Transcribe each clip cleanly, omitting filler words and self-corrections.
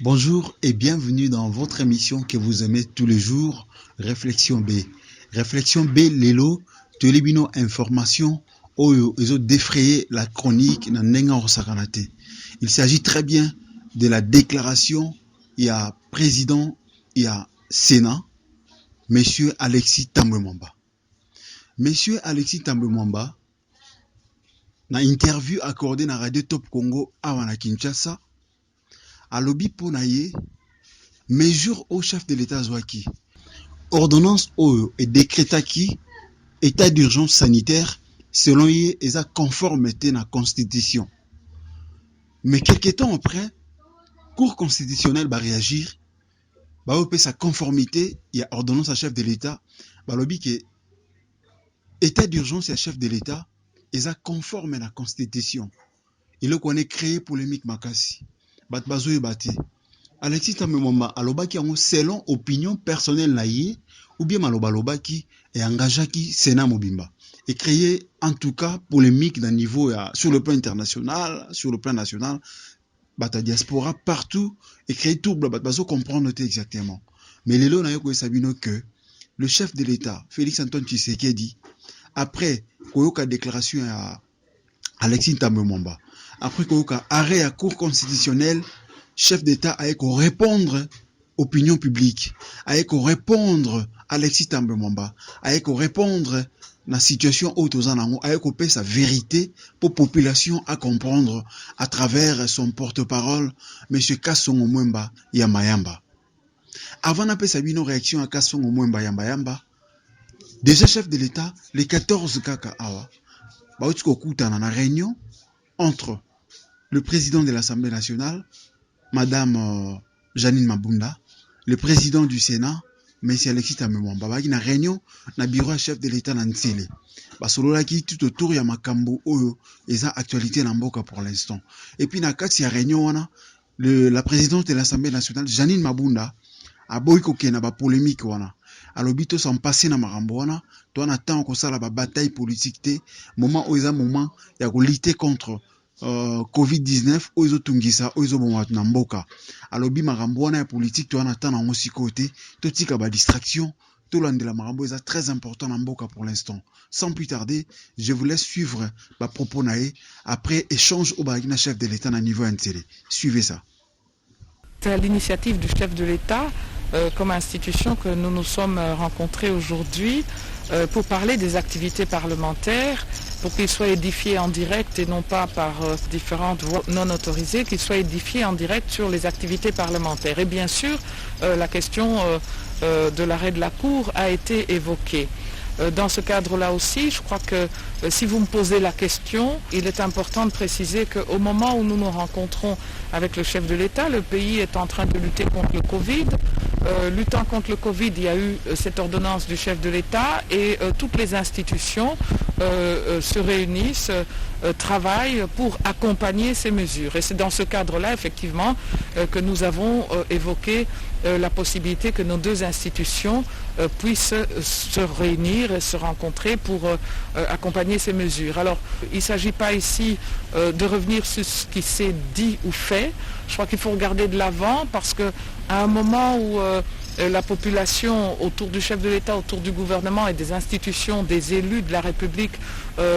Bonjour et bienvenue dans votre émission que vous aimez tous les jours, Réflexion B. Réflexion B, Lelo, Tolibino Information, Oyo, ils ont défrayé la chronique dans Nenga Sakanate. Il s'agit très bien de la déclaration, il y a président, il y a Sénat, Monsieur Alexis Tambwe Mwamba. Monsieur Alexis Tambwe Mwamba, na interview accordée na Radio Top Congo à Kinshasa, à lobby Ponaye, mesure au chef de l'État Zouaki. Ordonnance Oyo et décréta qui état d'urgence sanitaire selon lui est conformité à la constitution. Mais quelques temps après, Cour constitutionnelle va réagir, va opérer sa conformité, il y a ordonnance à chef de l'État, va lobby que état d'urgence et chef de l'État est conforme à la constitution. Il est qu'on est créé polémique makasi. Bat bazoui bati. Alexis Tambwe Mwamba alobaki yango selon opinion personnelle na ye ou bien malobaki et engagaki Sénat mobimba et créer en tout cas polémique d'un niveau sur le plan international, sur le plan national, bata diaspora partout et créer trouble bat bazo comprendre exactement. Mais lelo na yoko sabino que le chef de l'État Félix Antoine Tshisekedi après koyoka déclaration à Alexis Tambwe Mwamba après koyoka arrêt à cour constitutionnelle, chef d'État a répondre opinion publique, a répondre Alexis Tambwe Mwamba, a répondre la situation où tous en a coupé sa vérité pour population à comprendre à travers son porte-parole, Monsieur Kasongo Mwemba Yamba. Avant d'appeler sa réaction à Kasongo Mwemba Yamba, déjà chef de l'État, les 14 kaka awa, dans la réunion entre le président de l'Assemblée nationale, Madame Janine Mabunda, le président du Sénat, M. Alexis Tambwe Mwamba, qui na réunion na bureau chef de l'État na Ntsele. Basolola qui tout autour ya makambo oyo eza actualité na mboka pour l'instant. Et puis na kati ya réunion wana, la présidente de l'Assemblée nationale, Janine Mabunda, a boyko kena ba polémique wana. Alobi to s'en passer na makambo wana, to na temps ko sala ba bataille politique te, moment oyo eza moment ya ko lutter contre Covid-19 oizo tungisa oizo bomwatu na mboka alobi makambo wana ya politique to anata na ngosi côté to tika ba distraction to landela makambo eza très important na mboka pour l'instant. Sans plus tarder, je vous laisse suivre ba propos nae après échange au bagina chef de l'État na niveau Ntsele. Suivez ça. C'est à l'initiative du chef de l'État comme institution que nous nous sommes rencontrés aujourd'hui pour parler des activités parlementaires, pour qu'ils soient édifiés en direct et non pas par différentes voies non autorisées, qu'ils soient édifiés en direct sur les activités parlementaires. Et bien sûr, la question de l'arrêt de la Cour a été évoquée. Dans ce cadre-là aussi, je crois que si vous me posez la question, il est important de préciser qu'au moment où nous nous rencontrons avec le chef de l'État, le pays est en train de lutter contre le Covid. Luttant contre le Covid, il y a eu cette ordonnance du chef de l'État et toutes les institutions se réunissent, travaillent pour accompagner ces mesures. Et c'est dans ce cadre-là, effectivement, que nous avons évoqué la possibilité que nos deux institutions puissent se réunir et se rencontrer pour accompagner ces mesures. Alors, il ne s'agit pas ici de revenir sur ce qui s'est dit ou fait. Je crois qu'il faut regarder de l'avant parce qu'à un moment où la population autour du chef de l'État, autour du gouvernement et des institutions, des élus de la République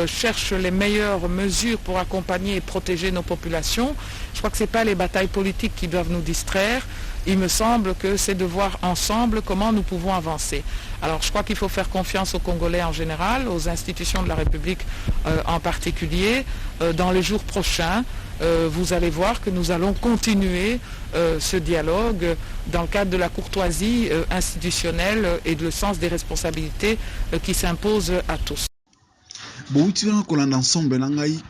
cherchent les meilleures mesures pour accompagner et protéger nos populations, je crois que ce n'est pas les batailles politiques qui doivent nous distraire. Il me semble que c'est de voir ensemble comment nous pouvons avancer. Alors je crois qu'il faut faire confiance aux Congolais en général, aux institutions de la République en particulier. Dans les jours prochains, vous allez voir que nous allons continuer ce dialogue dans le cadre de la courtoisie institutionnelle et le sens des responsabilités qui s'imposent à tous. Bon, tu vas qu'on ensemble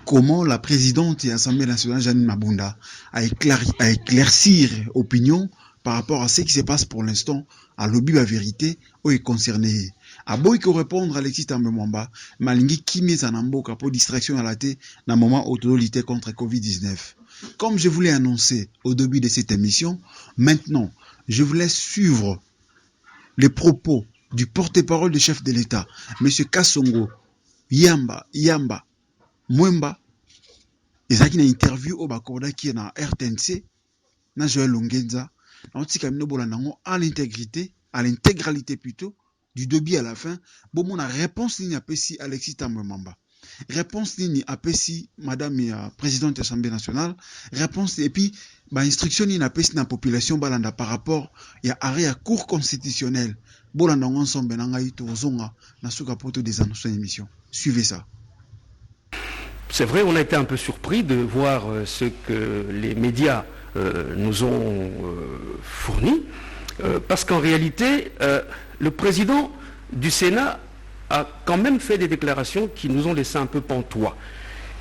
comment la présidente de l'Assemblée nationale, Janine Mabunda, a éclaircir opinion par rapport à ce qui se passe pour l'instant à lobby la vérité où est concerné. A boy que répondre Alexis Tambwe Mwamba, malingi kimi zanamboka pour distraction à la tête dans le moment où nous lutter contre Covid-19. Comme je vous l'ai annoncé au début de cette émission, maintenant, je vous laisse suivre les propos du porte-parole du chef de l'État, M. Kasongo Yamba Mwemba, ezaki na interview au bakoda qui est na RTNC na Joël Longenza, à l'intégrité, à l'intégralité plutôt, du début à la fin, bon, mon réponse ligne à si Alexis Tambemamba. Réponse ligne à si Madame Présidente de l'Assemblée nationale. Réponse, et puis, instruction ligne à si la population balanda par rapport à la Cour constitutionnelle. Bolanda ensemble, des annonces d'émission. Suivez ça. C'est vrai, on a été un peu surpris de voir ce que les médias nous ont fourni, parce qu'en réalité, le président du Sénat a quand même fait des déclarations qui nous ont laissé un peu pantois.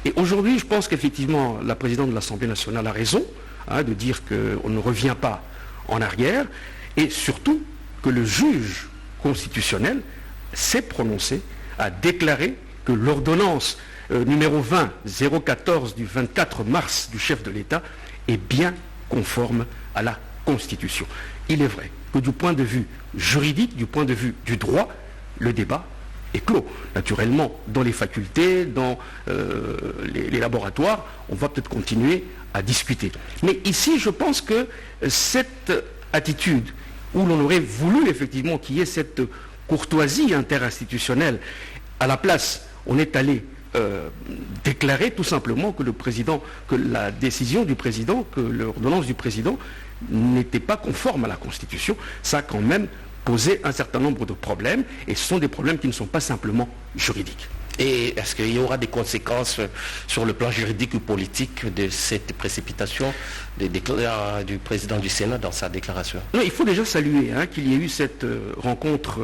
Et aujourd'hui, je pense qu'effectivement, la présidente de l'Assemblée nationale a raison de dire qu'on ne revient pas en arrière, et surtout que le juge constitutionnel s'est prononcé, a déclaré que l'ordonnance numéro 20-014 du 24 mars du chef de l'État est bien conforme à la Constitution. Il est vrai que du point de vue juridique, du point de vue du droit, le débat est clos. Naturellement, dans les facultés, dans les laboratoires, on va peut-être continuer à discuter. Mais ici, je pense que cette attitude où l'on aurait voulu effectivement qu'il y ait cette courtoisie interinstitutionnelle, à la place, on est allé déclarer tout simplement que le président, que la décision du président, que l'ordonnance du président n'était pas conforme à la Constitution. Ça a quand même posé un certain nombre de problèmes, et ce sont des problèmes qui ne sont pas simplement juridiques. Et est-ce qu'il y aura des conséquences sur le plan juridique ou politique de cette précipitation du président du Sénat dans sa déclaration? Non, il faut déjà saluer qu'il y ait eu cette rencontre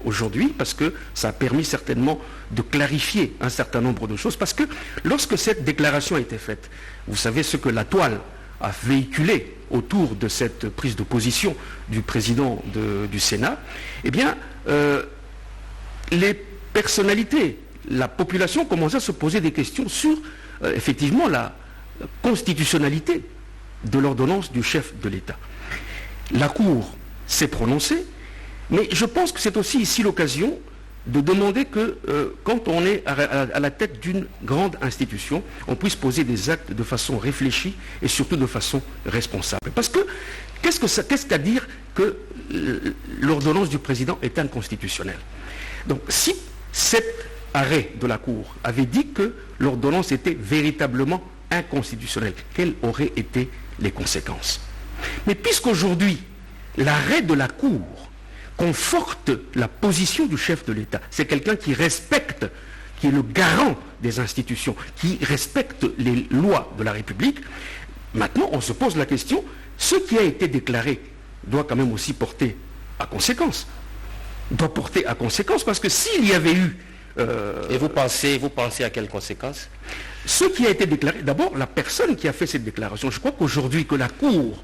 aujourd'hui, parce que ça a permis certainement de clarifier un certain nombre de choses, parce que lorsque cette déclaration a été faite, vous savez ce que la toile a véhiculé autour de cette prise de position du président du Sénat, eh bien, les personnalités, la population commençait à se poser des questions sur, effectivement, la constitutionnalité de l'ordonnance du chef de l'État. La Cour s'est prononcée, mais je pense que c'est aussi ici l'occasion de demander que, quand on est à la tête d'une grande institution, on puisse poser des actes de façon réfléchie et surtout de façon responsable. Parce que, qu'est-ce qu'à dire que l'ordonnance du président est inconstitutionnelle? Donc, si cet arrêt de la Cour avait dit que l'ordonnance était véritablement inconstitutionnelle, quelles auraient été les conséquences? Mais puisqu'aujourd'hui, l'arrêt de la Cour conforte la position du chef de l'État, c'est quelqu'un qui respecte, qui est le garant des institutions, qui respecte les lois de la République, maintenant on se pose la question, ce qui a été déclaré doit quand même aussi porter à conséquence. Doit porter à conséquence, parce que s'il y avait eu... Et vous pensez à quelles conséquences? Ce qui a été déclaré, d'abord la personne qui a fait cette déclaration, je crois qu'aujourd'hui que la Cour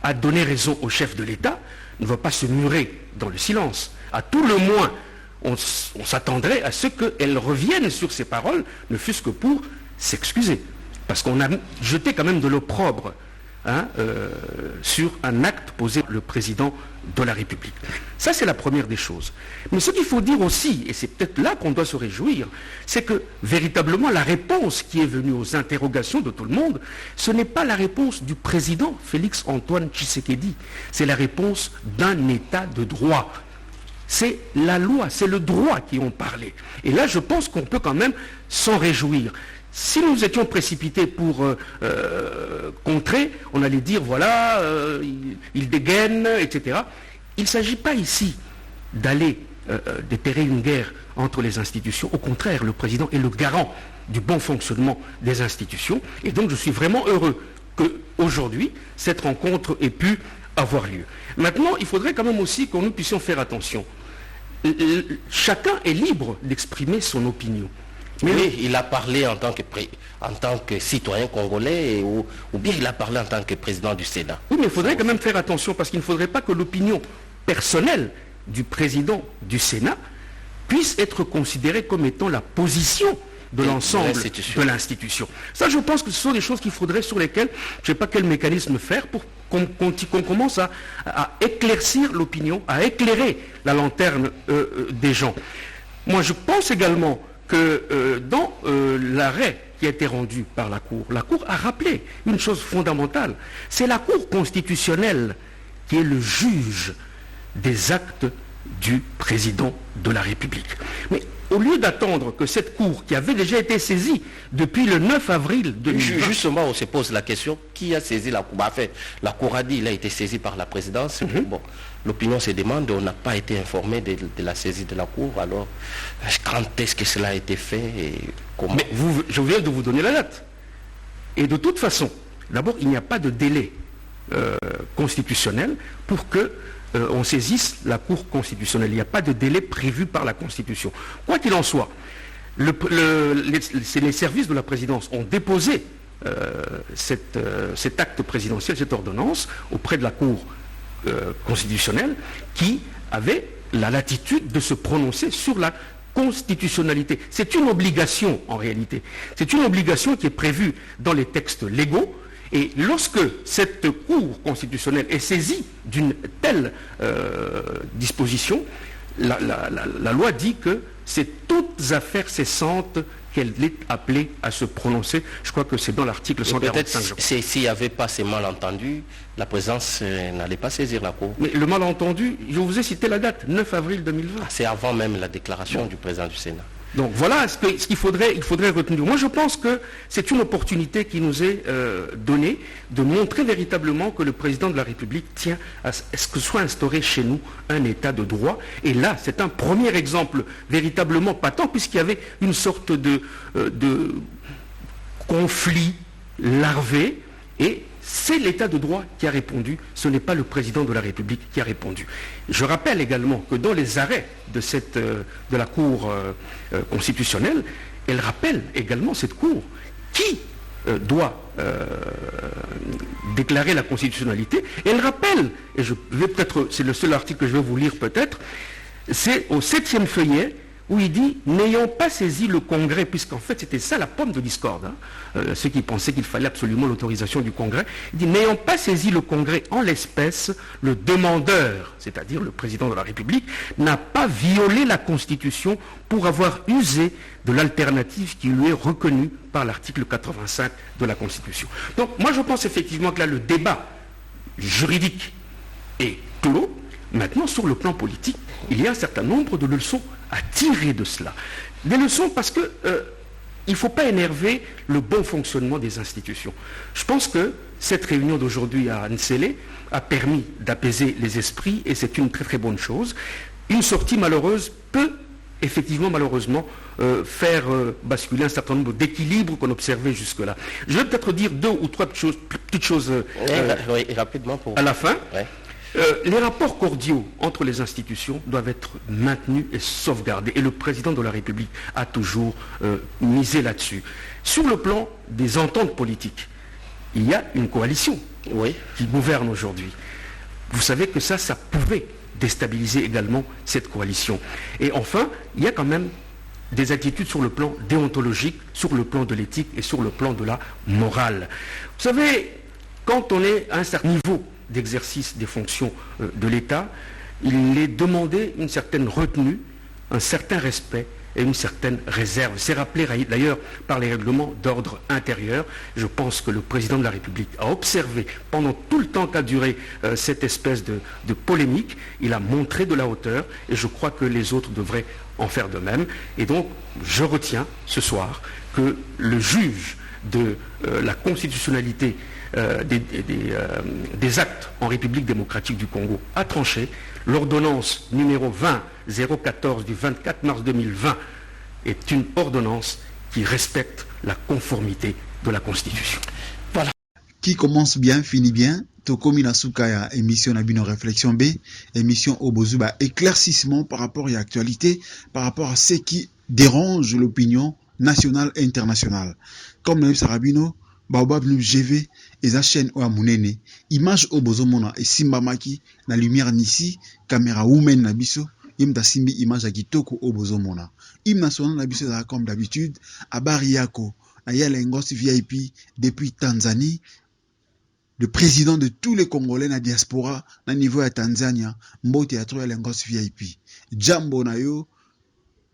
a donné raison au chef de l'État, ne va pas se murer dans le silence. À tout le moins, on s'attendrait à ce qu'elle revienne sur ses paroles, ne fût-ce que pour s'excuser. Parce qu'on a jeté quand même de l'opprobre sur un acte posé par le président de la République. Ça, c'est la première des choses. Mais ce qu'il faut dire aussi, et c'est peut-être là qu'on doit se réjouir, c'est que véritablement la réponse qui est venue aux interrogations de tout le monde, ce n'est pas la réponse du président Félix Antoine Tshisekedi, c'est la réponse d'un État de droit. C'est la loi, c'est le droit qui ont parlé. Et là, je pense qu'on peut quand même s'en réjouir. Si nous étions précipités pour contrer, on allait dire, voilà, il dégaine, etc. Il ne s'agit pas ici d'aller déterrer une guerre entre les institutions. Au contraire, le président est le garant du bon fonctionnement des institutions. Et donc, je suis vraiment heureux qu'aujourd'hui, cette rencontre ait pu avoir lieu. Maintenant, il faudrait quand même aussi que nous puissions faire attention. Chacun est libre d'exprimer son opinion. Mais il a parlé en tant que citoyen congolais ou bien il a parlé en tant que président du Sénat. Oui, mais il faudrait quand même faire attention parce qu'il ne faudrait pas que l'opinion personnelle du président du Sénat puisse être considérée comme étant la position de l'ensemble de l'institution. Ça, je pense que ce sont des choses qu'il faudrait, sur lesquelles, je ne sais pas quel mécanisme faire pour qu'on commence à éclaircir l'opinion, à éclairer la lanterne des gens. Moi, je pense également que dans l'arrêt qui a été rendu par la Cour a rappelé une chose fondamentale. C'est la Cour constitutionnelle qui est le juge des actes du président de la République. Mais au lieu d'attendre que cette Cour, qui avait déjà été saisie depuis le 9 avril 2020... Justement, on se pose la question, qui a saisi la Cour? La Cour a dit qu'il a été saisi par la présidence. Bon, l'opinion se demande, on n'a pas été informé de la saisie de la Cour. Alors, quand est-ce que cela a été fait et comment? Mais je viens de vous donner la date. Et de toute façon, d'abord, il n'y a pas de délai constitutionnel pour que on saisisse la Cour constitutionnelle. Il n'y a pas de délai prévu par la Constitution. Quoi qu'il en soit, les services de la présidence ont déposé cet acte présidentiel, cette ordonnance, auprès de la Cour constitutionnelle, qui avait la latitude de se prononcer sur la constitutionnalité. C'est une obligation en réalité. C'est une obligation qui est prévue dans les textes légaux. Et lorsque cette Cour constitutionnelle est saisie d'une telle disposition, la loi dit que c'est toutes affaires cessantes qu'elle est appelée à se prononcer. Je crois que c'est dans l'article 145. Peut-être s'il n'y avait pas ces malentendus, la présidence n'allait pas saisir la Cour. Mais le malentendu, je vous ai cité la date, 9 avril 2020. C'est avant même la déclaration du président du Sénat. Donc voilà ce qu'il faudrait retenir. Moi je pense que c'est une opportunité qui nous est donnée de montrer véritablement que le président de la République tient à ce que soit instauré chez nous un état de droit. Et là, c'est un premier exemple véritablement patent, puisqu'il y avait une sorte de conflit larvé, et c'est l'état de droit qui a répondu, ce n'est pas le président de la République qui a répondu. Je rappelle également que dans les arrêts de la Cour constitutionnelle, elle rappelle également cette Cour qui doit déclarer la constitutionnalité. Elle rappelle, et c'est le seul article que je vais vous lire peut-être, c'est au 7e feuillet, où il dit « N'ayant pas saisi le Congrès », puisqu'en fait c'était ça la pomme de discorde, ceux qui pensaient qu'il fallait absolument l'autorisation du Congrès, il dit « N'ayant pas saisi le Congrès en l'espèce, le demandeur, c'est-à-dire le président de la République, n'a pas violé la Constitution pour avoir usé de l'alternative qui lui est reconnue par l'article 85 de la Constitution. » Donc moi je pense effectivement que là le débat juridique est clos. Maintenant, sur le plan politique, il y a un certain nombre de leçons à tirer de cela. Des leçons parce que il ne faut pas énerver le bon fonctionnement des institutions. Je pense que cette réunion d'aujourd'hui à Nsele a permis d'apaiser les esprits et c'est une très très bonne chose. Une sortie malheureuse peut effectivement malheureusement faire basculer un certain nombre d'équilibres qu'on observait jusque-là. Je vais peut-être dire 2 ou 3 petites choses rapidement à la fin. Ouais. Les rapports cordiaux entre les institutions doivent être maintenus et sauvegardés. Et le président de la République a toujours misé là-dessus. Sur le plan des ententes politiques, il y a une coalition qui gouverne aujourd'hui. Vous savez que ça pouvait déstabiliser également cette coalition. Et enfin, il y a quand même des attitudes sur le plan déontologique, sur le plan de l'éthique et sur le plan de la morale. Vous savez, quand on est à un certain niveau d'exercice des fonctions de l'État, il est demandé une certaine retenue, un certain respect et une certaine réserve. C'est rappelé d'ailleurs par les règlements d'ordre intérieur. Je pense que le président de la République a observé pendant tout le temps qu'a duré cette espèce de polémique, il a montré de la hauteur et je crois que les autres devraient en faire de même. Et donc, je retiens ce soir que le juge de la constitutionnalité des actes en République démocratique du Congo a tranché. L'ordonnance numéro 20-014 du 24 mars 2020 est une ordonnance qui respecte la conformité de la Constitution. Voilà. Qui commence bien, finit bien. Tokomi Nasukaya, émission Nabino Réflexion B, émission Obozuba, éclaircissement par rapport à l'actualité, par rapport à ce qui dérange l'opinion nationale et internationale. Comme Naïf Sarabino, Baobab nous GV, eza chaîne ou amunene, image obozomona et simbamaki, na lumière nisi, caméra women na biso, imta simbi image a kitoko obozomona. National na biso za comme d'habitude, à Bariako, na Yalengos VIP, depuis Tanzanie, le président de tous les Congolais na diaspora, na niveau à Tanzania, Mbote Yatro Yalengos VIP. Jambo na yo,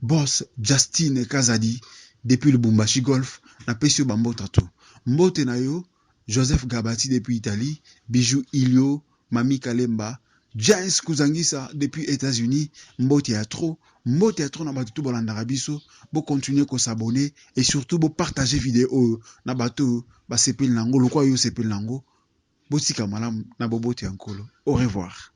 boss Justine Kazadi, depuis le Bumbashi Golf, na pesi yo bambota to. Mbote na yo, Joseph Gabati depuis Italie, Bijou Ilio, Mami Kalemba, James Kuzangisa depuis États-Unis, mbote ya trop na bato to bolanda biso, bo continuer ko s'abonner et surtout bo partager vidéo na bato ba sepel nango lokwa yo sepel nango. Botika malam na bobote yankolo. Au revoir.